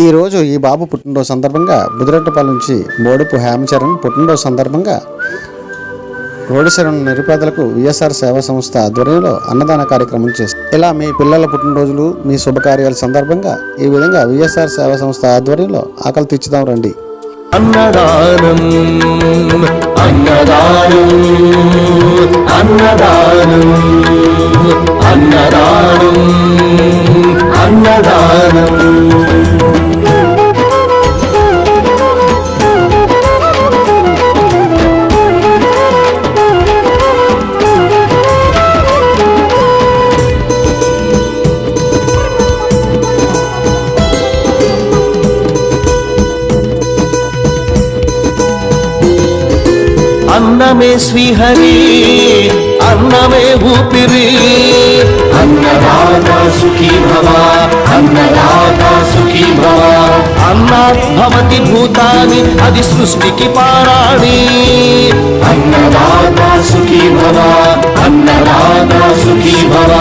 ఈరోజు ఈ బాబు పుట్టినరోజు సందర్భంగా బుదిరెడ్డిపల్లి నుంచి బోడుపు హేమచరణ్ పుట్టినరోజు సందర్భంగా రోడ్డు నిరుపేదలకు విఎస్ఆర్ సేవా సంస్థ ఆధ్వర్యంలో అన్నదాన కార్యక్రమం చేస్తారు. ఇలా మీ పిల్లల పుట్టినరోజులు, మీ శుభకార్యాల సందర్భంగా ఈ విధంగా విఎస్ఆర్ సేవా సంస్థ ఆధ్వర్యంలో ఆకలి తీర్చుదాం రండి. అన్నదానం అన్నదానం అన్నదానం అన్నదానం అన్నదానం. అన్నమే శ్రీహరి, అన్నమే ఊపిరి. అన్నదాతా సుఖీ భవ, అన్నదాతా సుఖీ భవ. అన్నాత్ భవతి భూతాని, అది సృష్టికి పారాణి. అన్నదాతా సుఖీ భవ, అన్నదాతా సుఖీ భవ.